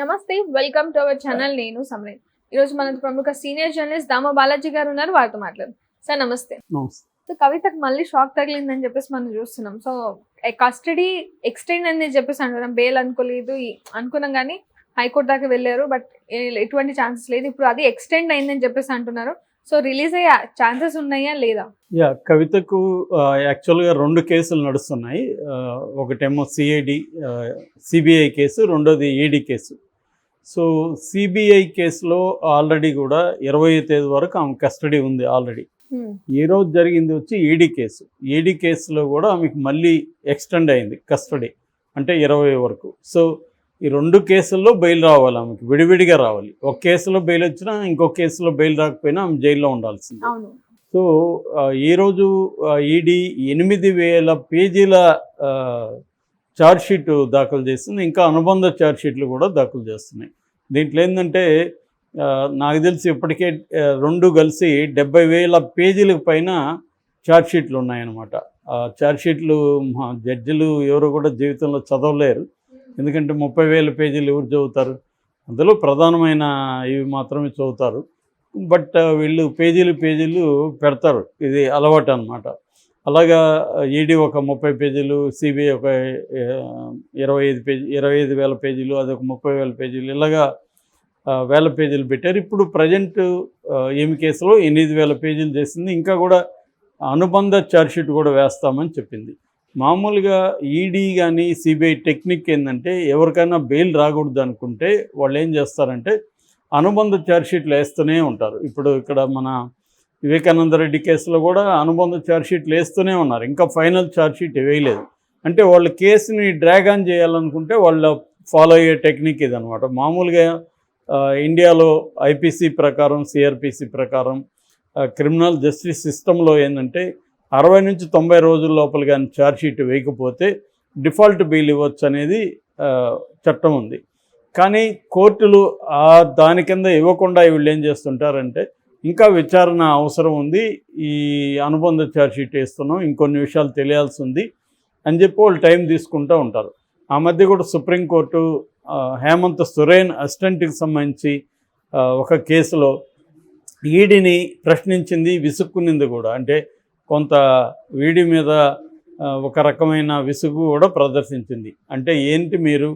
నమస్తే, welcome to our channel. నేను సమరేన్. ఈరోజు మనతో ప్రముఖ సీనియర్ జర్నలిస్ట్ దామ బాలాజీ గారు ఉన్నారు. వారితో మాట్లాడదాం. సార్ నమస్తే. సో కవితకు మళ్ళీ షాక్ తగిలిందని చెప్పేసి మనం చూస్తున్నాం. సో కస్టడీ ఎక్స్టెండ్ అని చెప్పేసి అంటున్నాం. బెయిల్ అనుకోలేదు అనుకున్నాం, కానీ హైకోర్టు దాకా వెళ్ళారు. బట్ ఎటువంటి ఛాన్సెస్ లేదు. ఇప్పుడు అది ఎక్స్టెండ్ అయిందని చెప్పేసి అంటున్నారు. సో రిలీజ్ అయ్యే ఛాన్సెస్ ఉన్నాయా లేదా? కవితకు యాక్చువల్గా 2 కేసులు నడుస్తున్నాయి. ఒకటేమో సిబిఐ కేసు, రెండోది ఈడీ కేసు. సో సిబిఐ కేసులో ఆల్రెడీ కూడా 20వ తేదీ వరకు ఆమె కస్టడీ ఉంది ఆల్రెడీ. ఈ రోజు జరిగింది వచ్చి ఈడీ కేసు. ఈడీ కేసులో కూడా ఆమెకు మళ్ళీ ఎక్స్టెండ్ అయింది కస్టడీ, అంటే 20 వరకు. సో ఈ 2 కేసుల్లో బెయిల్ రావాలి, ఆమెకి విడివిడిగా రావాలి. ఒక కేసులో బెయిల్ వచ్చినా ఇంకొక కేసులో బెయిల్ రాకపోయినా ఆమె జైల్లో ఉండాల్సింది. సో ఈరోజు ఈడీ 8,000 పేజీల ఛార్జ్షీట్ దాఖలు చేస్తుంది. ఇంకా అనుబంధ ఛార్జ్షీట్లు కూడా దాఖలు చేస్తున్నాయి. దీంట్లో ఏంటంటే నాకు తెలిసి ఇప్పటికే 2 కలిసి 70,000 పేజీలకు పైన ఛార్జ్షీట్లు ఉన్నాయన్నమాట. ఛార్జ్షీట్లు జడ్జిలు ఎవరు కూడా జీవితంలో చదవలేరు. ఎందుకంటే 30,000 పేజీలు ఎవరు చదువుతారు? అందులో ప్రధానమైన ఇవి మాత్రమే చదువుతారు. బట్ వీళ్ళు పేజీలు పెడతారు. ఇది అలవాటు అన్నమాట. అలాగా ఈడీ ఒక 30 పేజీలు, సిబిఐ ఒక 25,000 పేజీలు, అదొక 30,000 పేజీలు, ఇలాగా 1000 పేజీలు పెట్టారు. ఇప్పుడు ప్రజెంట్ ఈమె కేసులో 8,000 పేజీలు చేసింది. ఇంకా కూడా అనుబంధ ఛార్జ్షీట్ కూడా వేస్తామని చెప్పింది. మామూలుగా ఈడీ కానీ సిబిఐ టెక్నిక్ ఏంటంటే, ఎవరికైనా బెయిల్ రాకూడదు అనుకుంటే వాళ్ళు ఏం చేస్తారంటే అనుబంధ ఛార్జ్షీట్లు వేస్తూనే ఉంటారు. ఇప్పుడు ఇక్కడ మన వివేకానంద రెడ్డి కేసులో కూడా అనుబంధ ఛార్జ్షీట్లు వేస్తూనే ఉన్నారు. ఇంకా ఫైనల్ ఛార్జ్షీట్ వేయలేదు. అంటే వాళ్ళ కేసుని డ్రాగ్ ఆన్ చేయాలనుకుంటే వాళ్ళు ఫాలో అయ్యే టెక్నిక్ ఇదనమాట. మామూలుగా ఇండియాలో ఐపీసీ ప్రకారం, సిఆర్పిసి ప్రకారం క్రిమినల్ జస్టిస్ సిస్టంలో ఏంటంటే 60 నుంచి 90 రోజుల లోపల కానీ ఛార్జ్షీట్ వేయకపోతే డిఫాల్ట్ బెయిల్ ఇవ్వచ్చు అనేది చట్టం ఉంది. కానీ కోర్టులు దాని కింద ఇవ్వకుండా వీళ్ళు ఏం చేస్తుంటారంటే, ఇంకా విచారణ అవసరం ఉంది, ఈ అనుబంధ ఛార్జ్షీట్ వేస్తున్నాం, ఇంకొన్ని విషయాలు తెలియాల్సి ఉంది అని చెప్పి వాళ్ళు టైం తీసుకుంటూ ఉంటారు. ఆ మధ్య కూడా సుప్రీంకోర్టు హేమంత్ సొరేన్ అసిస్టెంట్కి సంబంధించి ఒక కేసులో ఈడీని ప్రశ్నించింది, విసుక్కునింది కూడా. అంటే కొంత ఈడీ మీద ఒక రకమైన విసుగు కూడా ప్రదర్శించింది. అంటే ఏంటి, మీరు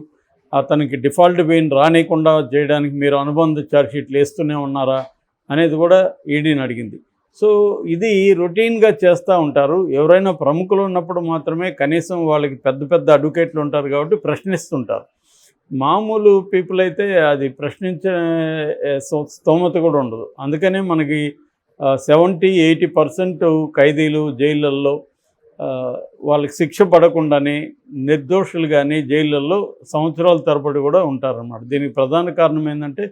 అతనికి డిఫాల్ట్ బెయిల్ రానియకుండా చేయడానికి మీరు అనుబంధ ఛార్జ్షీట్లు వేస్తూనే ఉన్నారా అనేది కూడా ఈడీని అడిగింది. సో ఇది రొటీన్గా చేస్తూ ఉంటారు. ఎవరైనా ప్రముఖులు ఉన్నప్పుడు మాత్రమే కనీసం వాళ్ళకి పెద్ద అడ్వకేట్లు ఉంటారు కాబట్టి ప్రశ్నిస్తుంటారు. మామూలు పీపుల్ అయితే అది ప్రశ్నించే స్తోమత కూడా ఉండదు. అందుకనే మనకి 70-80% ఖైదీలు జైళ్ళల్లో వాళ్ళకి శిక్ష పడకుండానే నిర్దోషులు కానీ జైళ్ళల్లో సంవత్సరాల తరబడి కూడా ఉంటారన్నమాట. దీనికి ప్రధాన కారణం ఏంటంటే,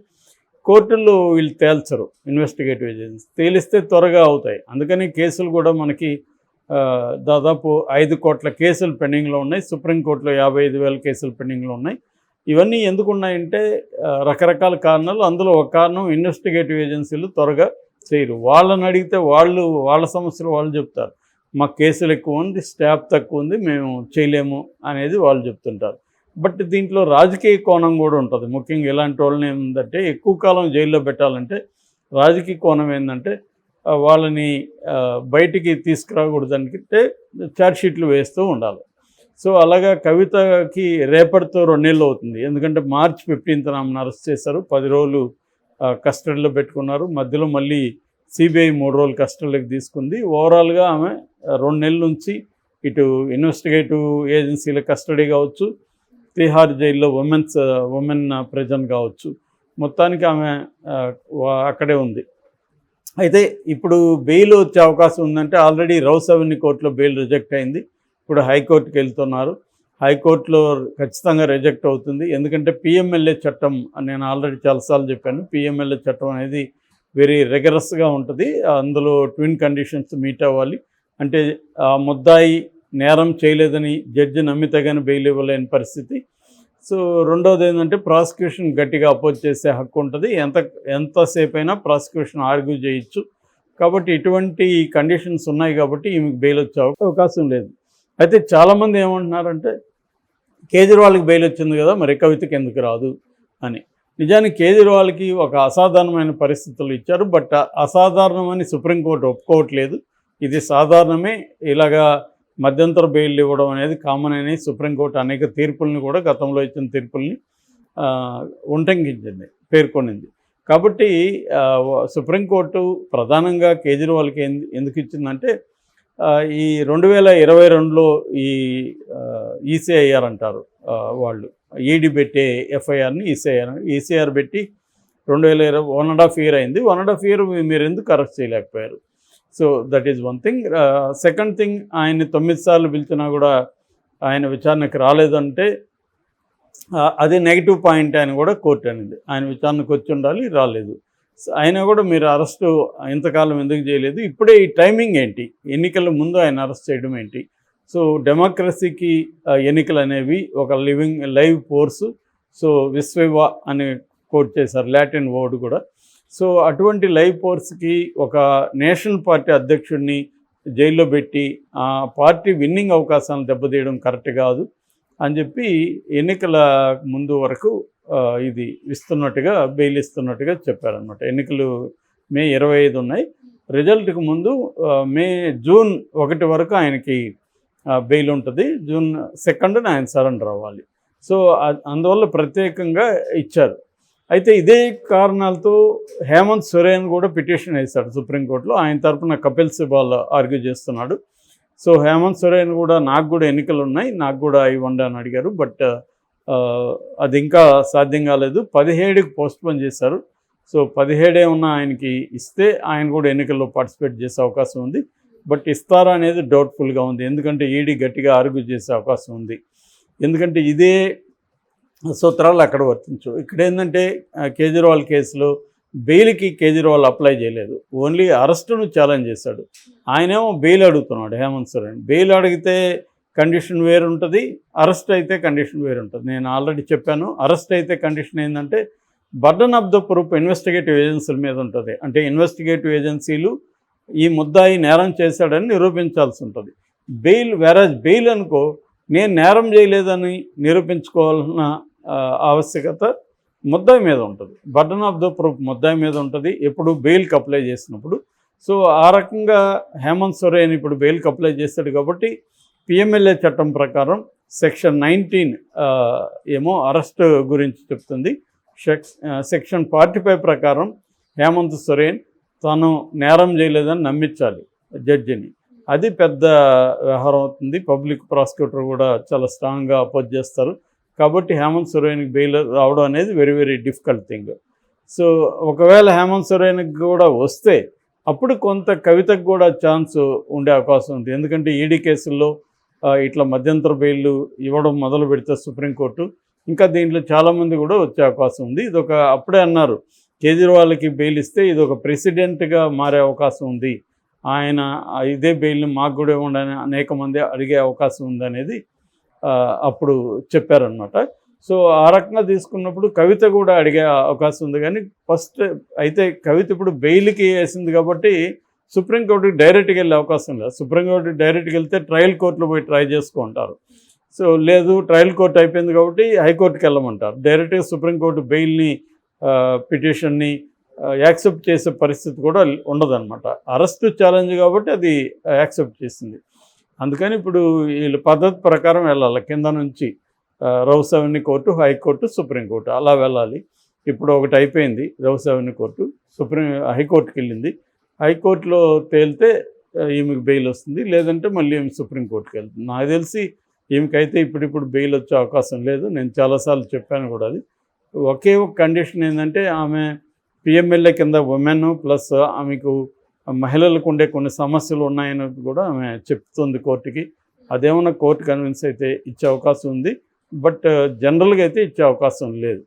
కోర్టుల్లో వీళ్ళు తేల్చరు. ఇన్వెస్టిగేటివ్ ఏజెన్సీ తేలిస్తే త్వరగా అవుతాయి. అందుకని కేసులు కూడా మనకి దాదాపు 5 కోట్ల కేసులు పెండింగ్లో ఉన్నాయి. సుప్రీంకోర్టులో 55,000 కేసులు పెండింగ్లో ఉన్నాయి. ఇవన్నీ ఎందుకు ఉన్నాయంటే రకరకాల కారణాలు. అందులో ఒక కారణం, ఇన్వెస్టిగేటివ్ ఏజెన్సీలు త్వరగా చేయరు. వాళ్ళని అడిగితే వాళ్ళ సమస్యలు వాళ్ళు చెప్తారు. మాకు కేసులు ఎక్కువ ఉంది, స్టాఫ్ తక్కువ ఉంది, మేము చేయలేము అనేది వాళ్ళు చెప్తుంటారు. బట్ దీంట్లో రాజకీయ కోణం కూడా ఉంటుంది. ముఖ్యంగా ఇలాంటి వాళ్ళని ఏంటంటే, ఎక్కువ కాలం జైల్లో పెట్టాలంటే రాజకీయ కోణం ఏంటంటే వాళ్ళని బయటికి తీసుకురాకూడదంటే ఛార్జ్షీట్లు వేస్తూ ఉండాలి. సో అలాగా కవితకి రేపటితో 2 నెలలు అవుతుంది. ఎందుకంటే March 15th ఆమెను అరెస్ట్ చేశారు. 10 రోజులు కస్టడీలో పెట్టుకున్నారు. మధ్యలో మళ్ళీ సిబిఐ 3 రోజులు కస్టడీలోకి తీసుకుంది. ఓవరాల్గా ఆమె 2 నెలల నుంచి ఇటు ఇన్వెస్టిగేటివ్ ఏజెన్సీల కస్టడీ కావచ్చు, తిహార్ జైల్లో ఉమెన్ ప్రిజన్ కావచ్చు, మొత్తానికి ఆమె అక్కడే ఉంది. అయితే ఇప్పుడు బెయిల్ వచ్చే అవకాశం ఉందంటే, ఆల్రెడీ రౌస్ అవెన్యూ కోర్టులో బెయిల్ రిజెక్ట్ అయింది. ఇప్పుడు హైకోర్టుకి వెళ్తున్నారు. హైకోర్టులో ఖచ్చితంగా రిజెక్ట్ అవుతుంది. ఎందుకంటే పిఎంఎల్ఏ చట్టం, నేను ఆల్రెడీ చాలాసార్లు చెప్పాను, పిఎంఎల్ఏ చట్టం అనేది వెరీ రిగరస్గా ఉంటుంది. అందులో ట్విన్ కండిషన్స్ మీట్ అవ్వాలి. అంటే ముద్దాయి నేరం చేయలేదని జడ్జి నమ్మితే కానీ బెయిల్ ఇవ్వలేని పరిస్థితి. సో రెండోది ఏంటంటే, ప్రాసిక్యూషన్ గట్టిగా అపోజ్ చేసే హక్కు ఉంటుంది. ఎంతసేపు అయినా ప్రాసిక్యూషన్ ఆర్గ్యూ చేయొచ్చు. కాబట్టి ఇటువంటి కండిషన్స్ ఉన్నాయి కాబట్టి ఈమెకు బెయిల్ వచ్చే అవకాశం లేదు. అయితే చాలామంది ఏమంటున్నారంటే, కేజ్రీవాల్కి బెయిల్ వచ్చింది కదా, మరి కవితకి ఎందుకు రాదు అని. నిజానికి కేజ్రీవాల్కి ఒక అసాధారణమైన పరిస్థితులు ఇచ్చారు. బట్ అసాధారణమని సుప్రీంకోర్టు ఒప్పుకోవట్లేదు. ఇది సాధారణమే. ఇలాగా మధ్యంతర బెయిల్ ఇవ్వడం అనేది కామన్ అని సుప్రీంకోర్టు అనేక తీర్పుల్ని కూడా గతంలో ఇచ్చిన తీర్పుల్ని ఉల్లంఘించింది, పేర్కొనింది. కాబట్టి సుప్రీంకోర్టు ప్రధానంగా కేజ్రీవాల్కి ఎందుకు ఇచ్చిందంటే ఈ 2022లో ఈ ఈసీఐఆర్ అంటారు వాళ్ళు, ఈడీ పెట్టే ఎఫ్ఐఆర్ని ఈసీఆర్ పెట్టి 2020 1.5 year అయింది. 1.5 year మీరు ఎందుకు అరెస్ట్ చేయలేకపోయారు? So that is one thing. Second thing, ఆయన్ని 9 సార్లు పిలిచినా కూడా ఆయన విచారణకు రాలేదంటే అది నెగిటివ్ పాయింట్ అని కూడా కోర్టు అనింది. ఆయన విచారణకు వచ్చి ఉండాలి, రాలేదు. అయినా కూడా మీరు అరెస్టు ఇంతకాలం ఎందుకు చేయలేదు? ఇప్పుడే ఈ టైమింగ్ ఏంటి? ఎన్నికల ముందు ఆయన అరెస్ట్ చేయడం ఏంటి? సో డెమోక్రసీకి ఎన్నికలు అనేవి ఒక లైవ్ ఫోర్సు. సో విశ్వవా అని కోట్ చేశారు, లాటిన్ వర్డ్ కూడా. సో అటువంటి లైవ్ ఫోర్స్కి ఒక నేషనల్ పార్టీ అధ్యక్షుడిని జైల్లో పెట్టి ఆ పార్టీ విన్నింగ్ అవకాశాలను దెబ్బతీయడం కరెక్ట్ కాదు అని చెప్పి ఎన్నికల ముందు వరకు ఇది ఇస్తున్నట్టుగా, బెయిల్ ఇస్తున్నట్టుగా చెప్పారనమాట. ఎన్నికలు మే 25 ఉన్నాయి. రిజల్ట్కి ముందు జూన్ 1 వరకు ఆయనకి బెయిల్ ఉంటుంది. జూన్ 2న ఆయన సరెండర్ అవ్వాలి. సో అందువల్ల ప్రత్యేకంగా ఇచ్చారు. అయితే ఇదే కారణాలతో హేమంత్ సోరెన్ కూడా పిటిషన్ వేశాడు సుప్రీంకోర్టులో. ఆయన తరఫున కపిల్ సిబాల్ ఆర్గ్యూ చేస్తున్నాడు. సో హేమంత్ సోరెన్ కూడా నాకు కూడా ఎన్నికలు ఉన్నాయి, నాకు కూడా ఇవ్వండి అని అడిగారు. బట్ అది ఇంకా సాధ్యం కాలేదు. 17కి పోస్ట్పోన్ చేశారు. సో 17 ఏమన్నా ఆయనకి ఇస్తే ఆయన కూడా ఎన్నికల్లో పార్టిసిపేట్ చేసే అవకాశం ఉంది. బట్ ఇస్తారా అనేది డౌట్ఫుల్గా ఉంది. ఎందుకంటే ఈడీ గట్టిగా ఆర్గ్యూ చేసే అవకాశం ఉంది. ఎందుకంటే ఇదే సూత్రాలు అక్కడ వర్తించు. ఇక్కడ ఏంటంటే కేజ్రీవాల్ కేసులో బెయిల్కి కేజ్రీవాల్ అప్లై చేయలేదు, ఓన్లీ అరెస్టును ఛాలెంజ్ చేశాడు. ఆయనేమో బెయిల్ అడుగుతున్నాడు హేమంత్ సోరెన్. బెయిల్ అడిగితే కండిషన్ వేరు ఉంటుంది, అరెస్ట్ అయితే కండిషన్ వేరు ఉంటుంది. నేను ఆల్రెడీ చెప్పాను, అరెస్ట్ అయితే కండిషన్ ఏంటంటే burden of the proof investigative ఏజెన్సీల మీద ఉంటుంది. అంటే ఇన్వెస్టిగేటివ్ ఏజెన్సీలు ఈ ముద్దాయి నేరం చేశాడని నిరూపించాల్సి ఉంటుంది. బెయిల్ అనుకో, నేను నేరం చేయలేదని నిరూపించుకోవాల్సిన ఆవశ్యకత ముద్దాయి మీద ఉంటుంది. బర్డన్ ఆఫ్ ద ప్రూఫ్ ముద్దాయి మీద ఉంటుంది ఎప్పుడు బెయిల్కి అప్లై చేసినప్పుడు. సో ఆ రకంగా హేమంత్ సోరెన్ ఇప్పుడు బెయిల్కి అప్లై చేశాడు కాబట్టి పిఎంఎల్ఏ చట్టం ప్రకారం సెక్షన్ 19 ఏమో అరెస్ట్ గురించి చెప్తుంది. సెక్షన్ 45 ప్రకారం హేమంత్ సోరెన్ తాను నేరం చేయలేదని నమ్మించాలి జడ్జిని. అది పెద్ద వ్యవహారం అవుతుంది. పబ్లిక్ ప్రాసిక్యూటర్ కూడా చాలా స్ట్రాంగ్గా అపోజ్ చేస్తారు. కాబట్టి హేమంత్ సోరెన్కి బెయిల్ రావడం అనేది very very difficult thing. So ఒకవేళ హేమంత్ సోరెన్కి కూడా వస్తే అప్పుడు కొంత కవితకు కూడా ఛాన్స్ ఉండే అవకాశం ఉంది. ఎందుకంటే ఈడీ కేసుల్లో ఇట్లా మధ్యంతర బెయిల్ ఇవ్వడం మొదలు పెడితే సుప్రీంకోర్టు, ఇంకా దీంట్లో చాలామంది కూడా వచ్చే అవకాశం ఉంది. ఇదొక అప్పుడే అన్నారు, కేజ్రీవాల్కి బెయిల్ ఇస్తే ఇది ఒక ప్రెసిడెంట్గా మారే అవకాశం ఉంది, ఆయన ఇదే బెయిల్ని మాకు కూడా ఇవ్వండి అని అనేక మంది అడిగే అవకాశం ఉందనేది అప్పుడు చెప్పారనమాట. సో ఆ రకంగా తీసుకున్నప్పుడు కవిత కూడా అడిగే అవకాశం ఉంది. కానీ ఫస్ట్ అయితే కవిత ఇప్పుడు బెయిల్కి వేసింది కాబట్టి సుప్రీంకోర్టుకి డైరెక్ట్గా వెళ్ళే అవకాశం లేదు. సుప్రీంకోర్టుకి డైరెక్ట్గా వెళ్తే ట్రయల్ కోర్టులో పోయి ట్రై చేసుకుంటారు. సో లేదు, ట్రయల్ కోర్టు అయిపోయింది కాబట్టి హైకోర్టుకి వెళ్ళమంటారు. డైరెక్ట్గా సుప్రీంకోర్టు బెయిల్ని పిటిషన్ని యాక్సెప్ట్ చేసే పరిస్థితి కూడా ఉండదన్నమాట. అరెస్ట్ ఛాలెంజ్ కాబట్టి అది యాక్సెప్ట్ చేసింది. అందుకని ఇప్పుడు వీళ్ళు పద్ధతి ప్రకారం వెళ్ళాలి, కింద నుంచి rows avenue court, high court, supreme court అలా వెళ్ళాలి. ఇప్పుడు ఒకటి అయిపోయింది, రౌస్ అవెన్యూ కోర్టు, హైకోర్టుకి వెళ్ళింది. హైకోర్టులో తేలితే ఈమెకు బెయిల్ వస్తుంది, లేదంటే మళ్ళీ ఈమె సుప్రీంకోర్టుకి వెళ్తుంది. నాకు తెలిసి ఈమెకైతే ఇప్పుడు బెయిల్ వచ్చే అవకాశం లేదు. నేను చాలాసార్లు చెప్పాను కూడా అది. ఒకే ఒక కండిషన్ ఏంటంటే ఆమె పిఎంఎల్ఏ కింద ఉమెన్ ప్లస్ ఆమెకు మహిళలకు ఉండే కొన్ని సమస్యలు ఉన్నాయని కూడా ఆమె చెప్తుంది కోర్టుకి. అదేమన్నా కోర్టు కన్విన్స్ అయితే ఇచ్చే అవకాశం ఉంది. బట్ జనరల్గా అయితే ఇచ్చే అవకాశం లేదు.